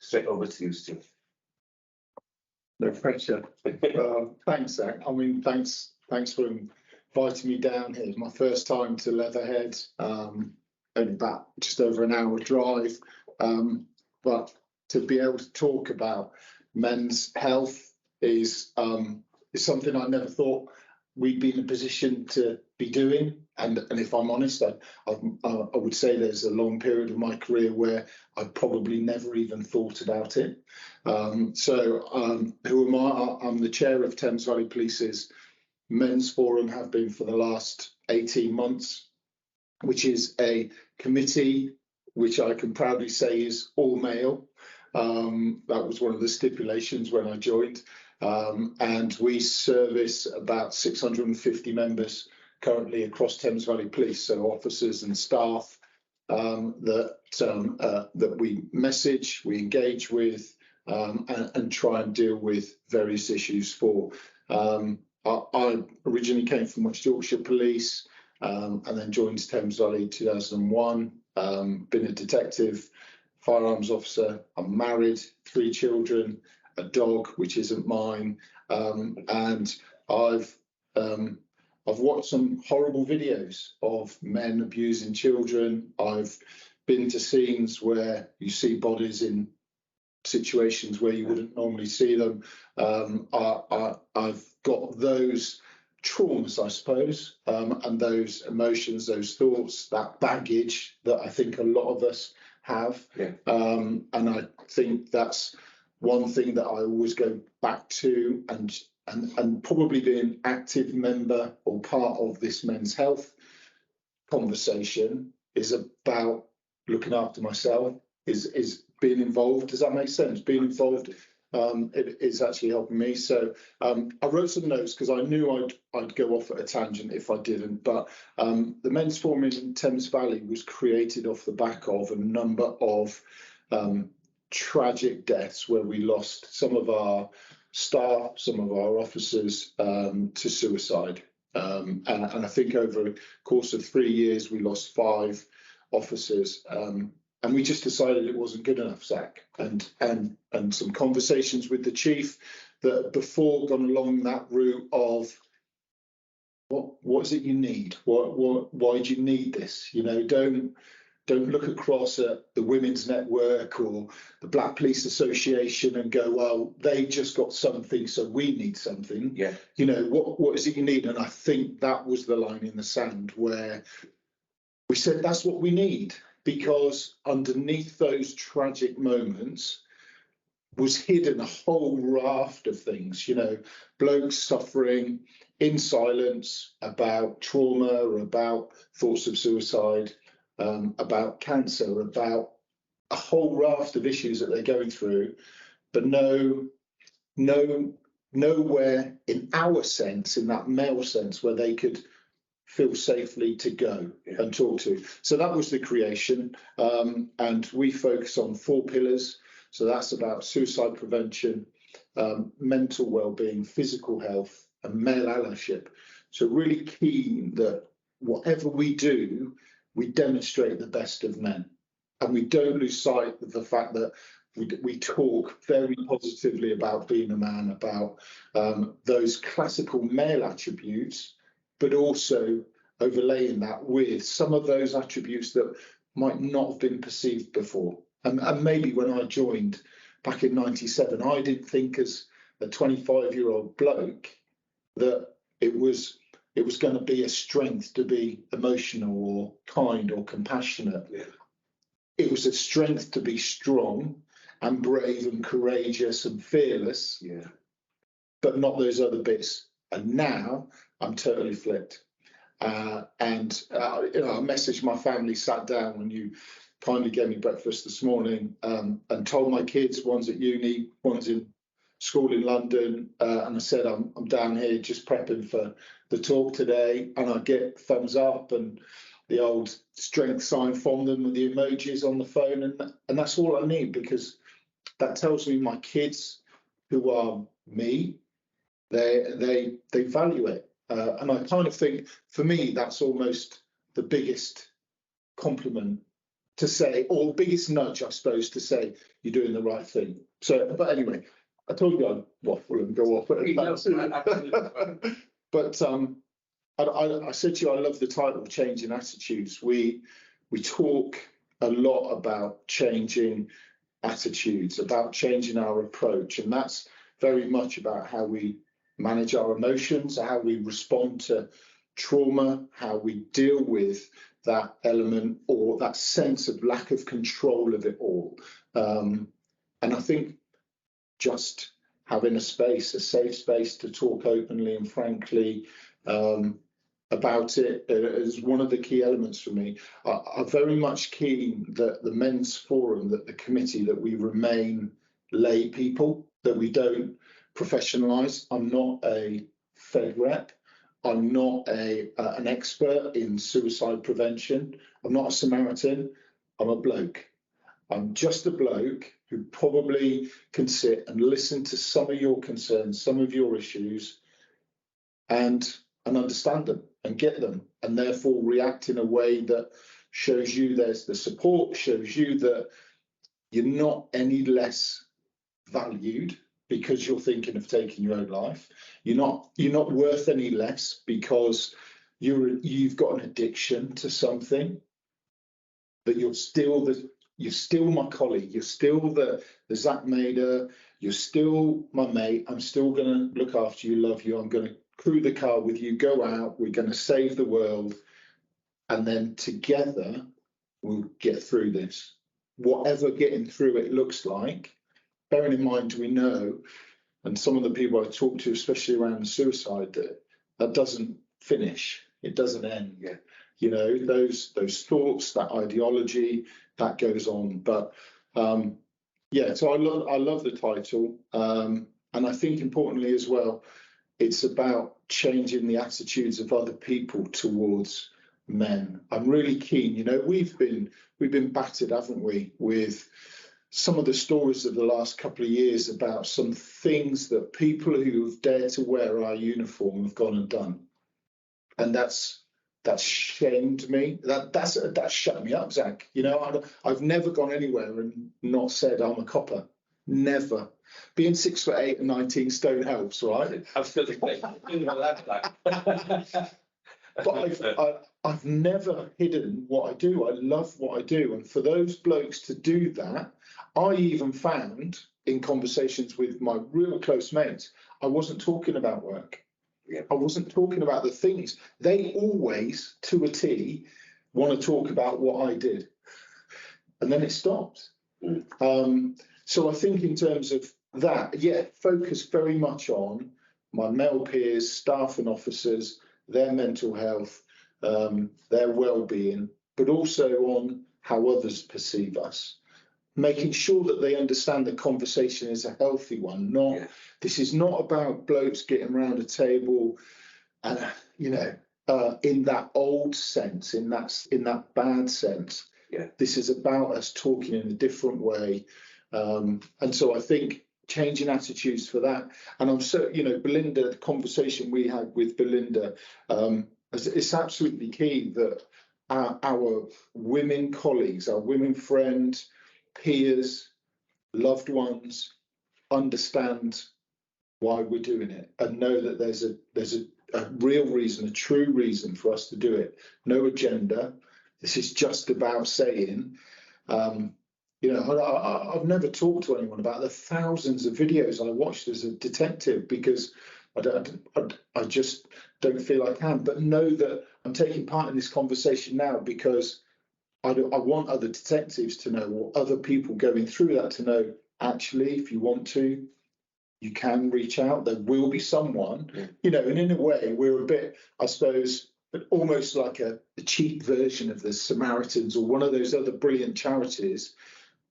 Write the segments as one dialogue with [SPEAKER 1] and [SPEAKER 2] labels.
[SPEAKER 1] Straight over to you, Steve.
[SPEAKER 2] No pressure. Thanks, Zach. I mean, thanks for inviting me down here. My first time to Leatherhead, only about just over an hour drive. But to be able to talk about men's health is something I never thought we'd be in a position to be doing. And if I'm honest, I would say there's a long period of my career where I probably never even thought about it. Who am I? I'm the chair of Thames Valley Police's Men's Forum, have been for the last 18 months, which is a committee which I can proudly say is all male. That was one of the stipulations when I joined. And we service about 650 members currently across Thames Valley Police, so officers and staff that we message, we engage with, and try and deal with various issues for. I originally came from West Yorkshire Police and then joined Thames Valley in 2001. Been a detective, firearms officer. I'm married, 3 children, a dog which isn't mine, and I've watched some horrible videos of men abusing children. I've been to scenes where you see bodies in situations where you wouldn't normally see them. I've got those traumas, I suppose, and those emotions, those thoughts, that baggage that I think a lot of us have. Yeah. And I think that's one thing that I always go back to, and probably be an active member or part of this men's health conversation is about looking after myself, is being involved. Does that make sense? Being involved it is actually helping me. So I wrote some notes because I knew I'd go off at a tangent if I didn't. But the Men's Forum in Thames Valley was created off the back of a number of tragic deaths where we lost some of our staff, some of our officers to suicide. And I think over a course of 3 years, we lost 5 officers. And we just decided it wasn't good enough, Zach. And some conversations with the chief that before gone along that route of what is it you need? Why do you need this? You know, don't look across at the Women's Network or the Black Police Association and go, well, they just got something, so we need something. Yeah. You know, what is it you need? And I think that was the line in the sand where we said that's what we need. Because underneath those tragic moments was hidden a whole raft of things, you know, blokes suffering in silence about trauma, about thoughts of suicide, about cancer, about a whole raft of issues that they're going through, but nowhere in our sense, in that male sense, where they could feel safely to go and talk to. So that was the creation, and we focus on 4 pillars. So that's about suicide prevention, mental well-being, physical health, and male allyship. So really keen that whatever we do, we demonstrate the best of men, and we don't lose sight of the fact that we talk very positively about being a man, about those classical male attributes, but also overlaying that with some of those attributes that might not have been perceived before. And maybe when I joined back in '97, I didn't think as a 25-year-old bloke that it was going to be a strength to be emotional or kind or compassionate. Yeah. It was a strength to be strong and brave and courageous and fearless, yeah, but not those other bits. And now I'm totally flipped. You know, I messaged my family, sat down when you kindly gave me breakfast this morning, and told my kids, one's at uni, one's in school in London, and I said I'm down here just prepping for the talk today, and I get thumbs up and the old strength sign from them with the emojis on the phone, and that's all I need, because that tells me my kids, who are me, they value it. And I kind of think, for me, that's almost the biggest compliment to say, or biggest nudge, I suppose, to say you're doing the right thing. So, but anyway, I told you I'd waffle and go off. But I said to you, I love the title, Changing Attitudes. We talk a lot about changing attitudes, about changing our approach, and that's very much about how we manage our emotions, how we respond to trauma, how we deal with that element or that sense of lack of control of it all. And I think just having a safe space to talk openly and frankly about it is one of the key elements for me. I'm very much keen that the men's forum, that the committee, that we remain lay people, that we don't professionalise. I'm not a Fed rep. I'm not an expert in suicide prevention. I'm not a Samaritan. I'm a bloke. I'm just a bloke who probably can sit and listen to some of your concerns, some of your issues, and understand them and get them, and therefore react in a way that shows you there's the support, shows you that you're not any less valued because you're thinking of taking your own life. You're not worth any less because you've got an addiction to something. That you're still my colleague. You're still the Zach Mader. You're still my mate. I'm still going to look after you, love you. I'm going to crew the car with you, go out. We're going to save the world, and then together we'll get through this. Whatever getting through it looks like. Bearing in mind, we know, and some of the people I talk to, especially around suicide, that doesn't finish. It doesn't end.
[SPEAKER 1] Yeah.
[SPEAKER 2] You know, those thoughts, that ideology, that goes on. But yeah, so I love the title, and I think importantly as well, it's about changing the attitudes of other people towards men. I'm really keen. You know, we've been battered, haven't we, with some of the stories of the last couple of years about some things that people who have dared to wear our uniform have gone and done, and that's shamed me. That shut me up, Zach. You know, I've never gone anywhere and not said I'm a copper. Never. Being 6'8" and 19 stone helps, right?
[SPEAKER 1] Absolutely.
[SPEAKER 2] But I've never hidden what I do. I love what I do, and for those blokes to do that, I even found in conversations with my real close mates, I wasn't talking about work.
[SPEAKER 1] Yeah.
[SPEAKER 2] I wasn't talking about the things. They always, to a T, want to talk about what I did. And then it stops. So I think in terms of that, yeah, focus very much on my male peers, staff and officers, their mental health, their well-being, but also on how others perceive us. Making sure that they understand the conversation is a healthy one. This is not about blokes getting around a table and, you know, in that old sense, in that bad sense.
[SPEAKER 1] Yeah.
[SPEAKER 2] This is about us talking in a different way. And so I think changing attitudes for that. And I'm so, you know, Belinda, the conversation we had with Belinda, it's absolutely key that our women colleagues, our women friends, peers, loved ones understand why we're doing it and know that there's a real reason, a true reason for us to do it. No agenda. This is just about saying, you know, I've never talked to anyone about the thousands of videos I watched as a detective because I just don't feel I can. But know that I'm taking part in this conversation now because I want other detectives to know, or other people going through that to know, actually, if you want to, you can reach out. There will be someone, you know, and in a way, we're a bit, I suppose, almost like a cheap version of the Samaritans or one of those other brilliant charities,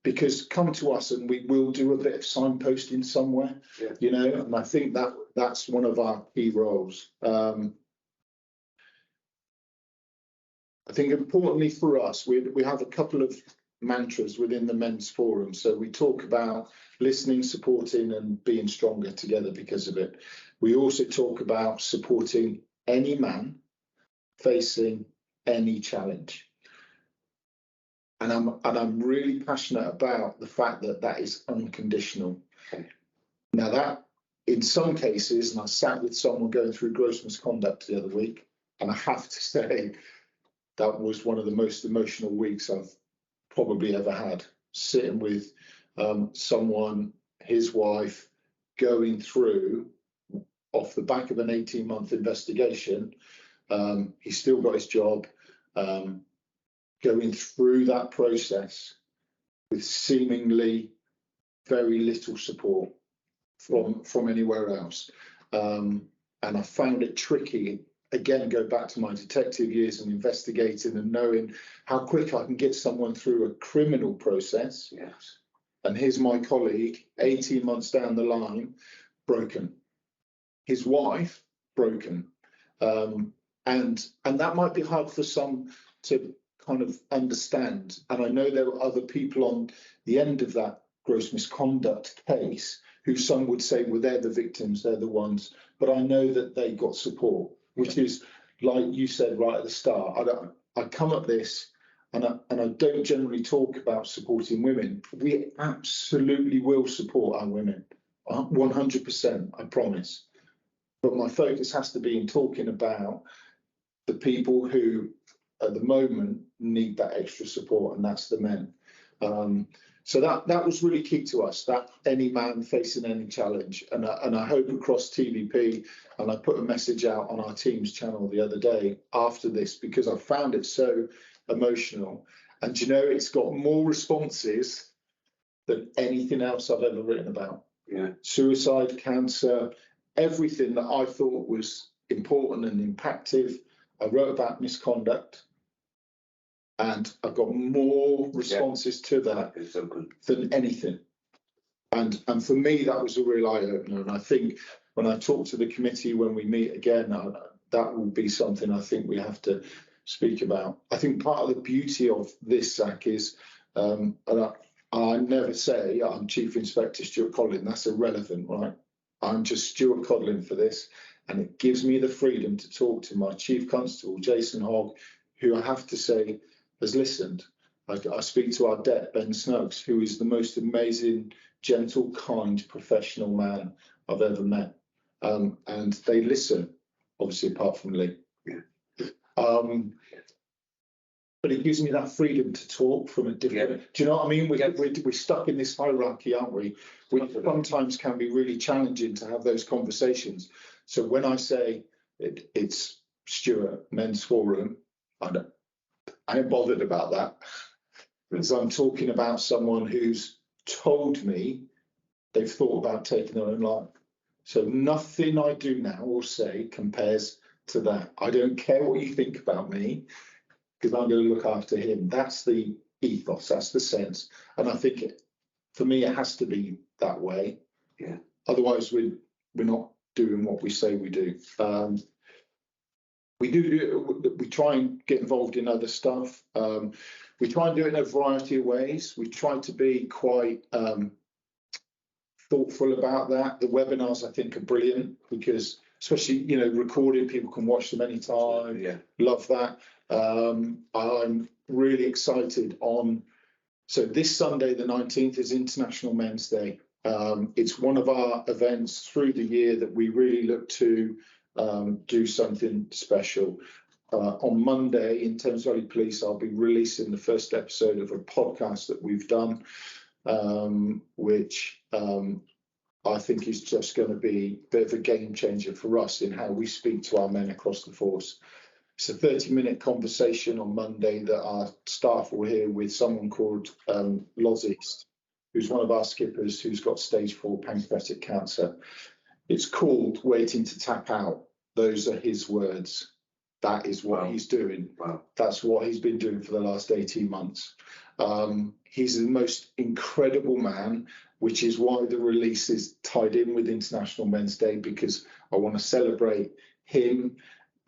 [SPEAKER 2] because come to us and we will do a bit of signposting somewhere, you know, and I think that's one of our key roles. I think importantly for us, we have a couple of mantras within the men's forum. So we talk about listening, supporting and being stronger together because of it. We also talk about supporting any man facing any challenge. And I'm really passionate about the fact that that is unconditional.
[SPEAKER 1] Okay.
[SPEAKER 2] Now that, in some cases, and I sat with someone going through gross misconduct the other week, and I have to say that was one of the most emotional weeks I've probably ever had, sitting with someone, his wife, going through, off the back of an 18-month investigation, he's still got his job, going through that process with seemingly very little support from anywhere else. And I found it tricky, again, go back to my detective years and investigating and knowing how quick I can get someone through a criminal process.
[SPEAKER 1] Yes.
[SPEAKER 2] And here's my colleague, 18 months down the line, broken. His wife, broken. And that might be hard for some to kind of understand. And I know there were other people on the end of that gross misconduct case who some would say, well, they're the victims, they're the ones. But I know that they got support, which is, like you said right at the start, I come at this and I don't generally talk about supporting women. We absolutely will support our women, 100%, I promise. But my focus has to be in talking about the people who, at the moment, need that extra support, and that's the men. So that was really key to us, that any man facing any challenge. And I hope across TVP, and I put a message out on our Teams channel the other day after this, because I found it so emotional. And you know, it's got more responses than anything else I've ever written about.
[SPEAKER 1] Yeah.
[SPEAKER 2] Suicide, cancer, everything that I thought was important and impactful. I wrote about misconduct, and I got more responses to that than anything. And for me, that was a real eye opener. And I think when I talk to the committee when we meet again, that will be something I think we have to speak about. I think part of the beauty of this, Zach, is, and I never say I'm Chief Inspector Stewart Codling. That's irrelevant, right? I'm just Stewart Codling for this. And it gives me the freedom to talk to my Chief Constable, Jason Hogg, who I have to say has listened. I speak to our Det, Ben Snuggs, who is the most amazing, gentle, kind, professional man I've ever met. And they listen, obviously, apart from Lee.
[SPEAKER 1] Yeah.
[SPEAKER 2] But it gives me that freedom to talk from a different. Yeah. Do you know what I mean? We're stuck in this hierarchy, aren't we? Which sometimes can be really challenging to have those conversations. So when I say it's Stewart Men's Forum, I ain't bothered about that, because I'm talking about someone who's told me they've thought about taking their own life. So nothing I do now or say compares to that. I don't care what you think about me, because I'm going to look after him. That's the ethos, that's the sense. And I think for me, it has to be that way.
[SPEAKER 1] Yeah.
[SPEAKER 2] Otherwise, we're not doing what we say we do. We try and get involved in other stuff. We try and do it in a variety of ways. We try to be quite thoughtful about that. The webinars, I think, are brilliant, because especially, you know, recorded, people can watch them anytime.
[SPEAKER 1] Yeah.
[SPEAKER 2] Love that. I'm really excited on, so this Sunday, the 19th, is International Men's Day. It's one of our events through the year that we really look to do something special. On Monday, in Thames Valley Police, I'll be releasing the first episode of a podcast that we've done, which I think is just going to be a bit of a game changer for us in how we speak to our men across the force. It's a 30-minute conversation on Monday that our staff will hear with someone called Loz East, who's one of our skippers who's got stage 4 pancreatic cancer. It's called Waiting to Tap Out. Those are his words. That is what he's doing.
[SPEAKER 1] Wow.
[SPEAKER 2] That's what he's been doing for the last 18 months. He's the most incredible man, which is why the release is tied in with International Men's Day, because I want to celebrate him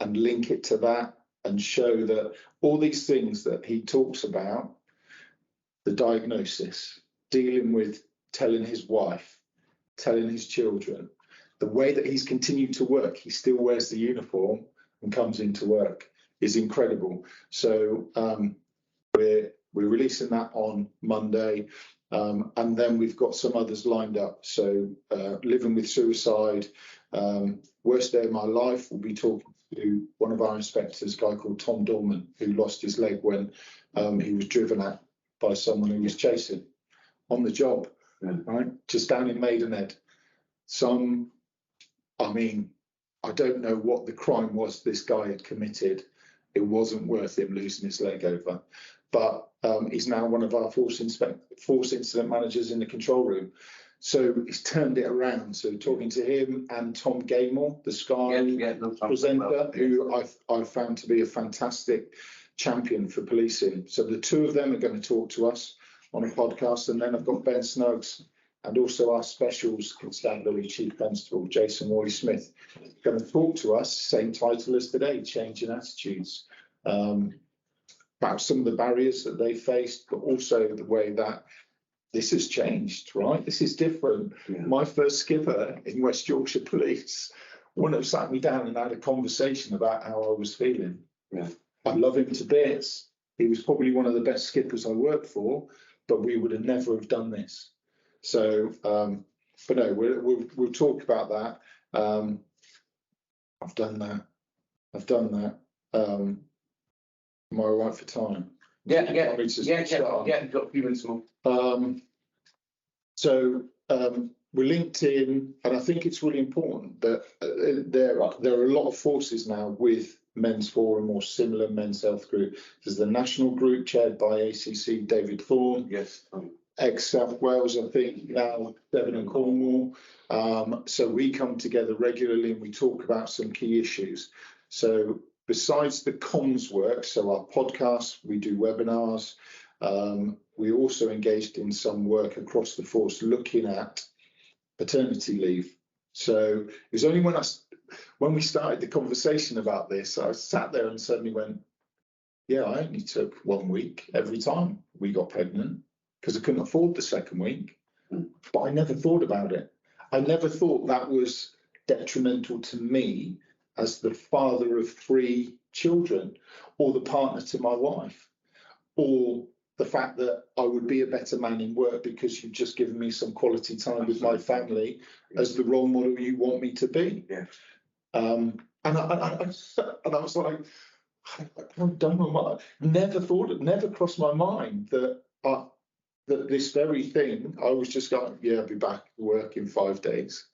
[SPEAKER 2] and link it to that and show that all these things that he talks about, the diagnosis, dealing with telling his wife, telling his children, the way that he's continued to work, he still wears the uniform and comes into work, is incredible. So we're we're releasing that on Monday. And then we've got some others lined up. So Living with Suicide, Worst Day of My Life, we'll be talking to one of our inspectors, a guy called Tom Dorman, who lost his leg when he was driven at by someone who was chasing on the job, right? Just down in Maidenhead. I mean, I don't know what the crime was this guy had committed. It wasn't worth him losing his leg over. But he's now one of our force incident managers in the control room. So he's turned it around. So talking to him and Tom Gaymore, the Sky presenter, who I've found to be a fantastic champion for policing. So the two of them are going to talk to us on a podcast. And then I've got Ben Snuggs and also our specials constabulary chief constable, Jason Roy-Smith, going to talk to us, same title as today, Changing Attitudes. About some of the barriers that they faced, but also the way that this has changed, right? This is different. Yeah. My first skipper in West Yorkshire Police wouldn't have sat me down and had a conversation about how I was feeling. Yeah. I love him to bits. He was probably one of the best skippers I worked for, but we would have never have done this. So, but no, we'll talk about that. I've done that. Am I all right for time?
[SPEAKER 1] Yeah. Got a few minutes more.
[SPEAKER 2] So we're linked in, and I think it's really important that there are a lot of forces now with Men's Forum or similar men's health group. There's the national group chaired by ACC David Thorne.
[SPEAKER 1] Yes.
[SPEAKER 2] Ex-South Wales, I think, now Devon and Cornwall. So we come together regularly and we talk about some key issues. So besides the comms work, so our podcasts, we do webinars. We also engaged in some work across the force looking at paternity leave. So it was only when we started the conversation about this, I sat there and suddenly went, yeah, I only took 1 week every time we got pregnant because I couldn't afford the second week. But I never thought about it. I never thought that was detrimental to me as the father of 3 children, or the partner to my wife, or the fact that I would be a better man in work because you've just given me some quality time with my family as the role model you want me to be.
[SPEAKER 1] Yeah.
[SPEAKER 2] And I was like, I'm done with my. Never crossed my mind that that this very thing. I was just going, yeah, I'll be back to work in 5 days.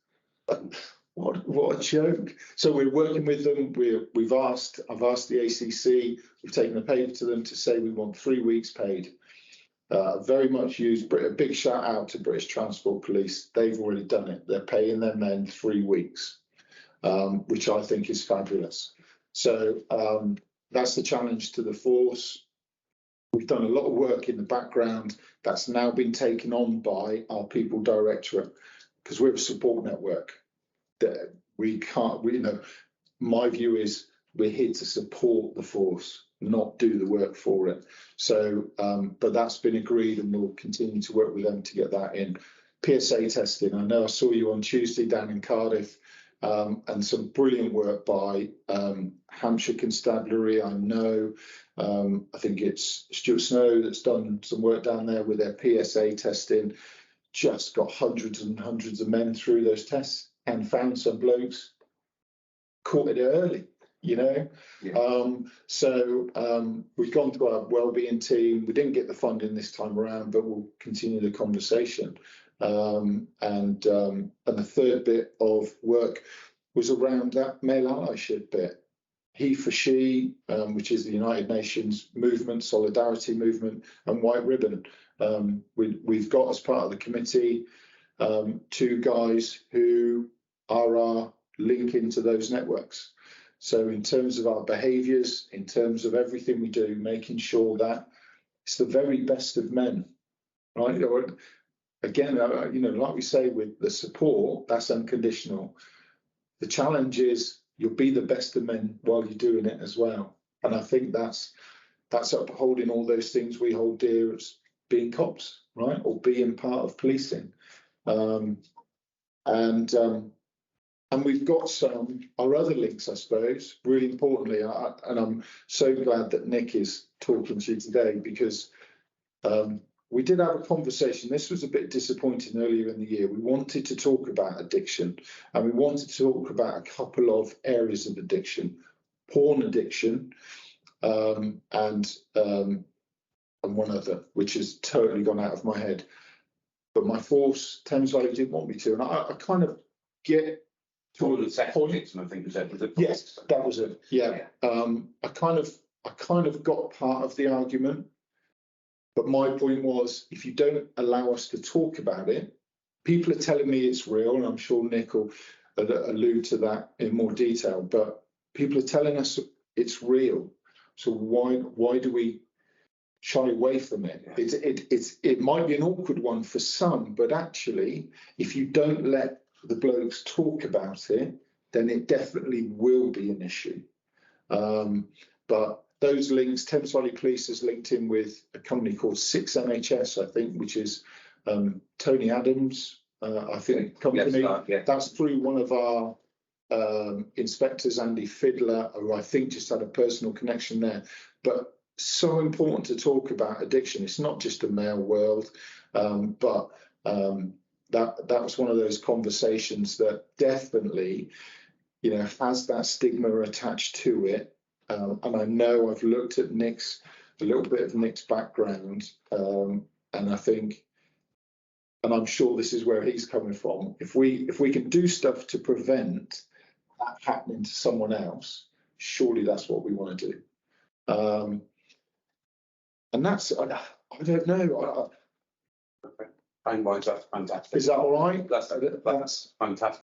[SPEAKER 2] What a joke. So we're working with them. I've asked the ACC, we've taken a paper to them to say we want 3 weeks paid. Very much used. A big shout out to British Transport Police. They've already done it. They're paying their men 3 weeks, which I think is fabulous. So that's the challenge to the force. We've done a lot of work in the background that's now been taken on by our people directorate, because we're a support network. That we can't, my view is we're here to support the force, not do the work for it. So, but that's been agreed and we'll continue to work with them to get that in. PSA testing, I know I saw you on Tuesday down in Cardiff, and some brilliant work by Hampshire Constabulary. I know, I think it's Stuart Snow that's done some work down there with their PSA testing, just got hundreds and hundreds of men through those tests. And found some blokes caught it early, Yeah. So we've gone to our wellbeing team. We didn't get the funding this time around, but we'll continue the conversation. And the third bit of work was around that male allyship bit. He for she, which is the United Nations movement, solidarity movement, and white ribbon. We've got as part of the committee 2 guys who are our link into those networks. So in terms of our behaviours, in terms of everything we do, making sure that it's the very best of men, right? Again, like we say with the support, that's unconditional. The challenge is you'll be the best of men while you're doing it as well. And I think that's upholding all those things we hold dear as being cops, right? Or being part of policing. And we've got our other links, I suppose, really importantly, and I'm so glad that Nick is talking to you today, because We did have a conversation. This was a bit disappointing earlier in the year. We wanted to talk about addiction, and we wanted to talk about a couple of areas of addiction: porn addiction, and one other, which has totally gone out of my head. But my force, Thames Valley, didn't want me to, and I kind of get to a point.
[SPEAKER 1] I think you said.
[SPEAKER 2] Yes, that was it. Yeah. I kind of got part of the argument, but my point was, if you don't allow us to talk about it, people are telling me it's real, and I'm sure Nick will allude to that in more detail. But people are telling us it's real, so why do we shy away from it? It might be an awkward one for some, but actually, if you don't let the blokes talk about it, then it definitely will be an issue. But those links, Thames Valley Police has linked in with a company called 6NHS, I think, which is Tony Adams, I think, company.
[SPEAKER 1] Yes,
[SPEAKER 2] That's through one of our inspectors, Andy Fiddler, who I think just had a personal connection there. But so important to talk about addiction. It's not just a male world, but that was one of those conversations that definitely, has that stigma attached to it. And I know I've looked at a little bit of Nick's background, and I think, and I'm sure this is where he's coming from. If we can do stuff to prevent that happening to someone else, surely that's what we want to do. And that's, I don't know.
[SPEAKER 1] That's fantastic.
[SPEAKER 2] Is that all right?
[SPEAKER 1] That's fantastic.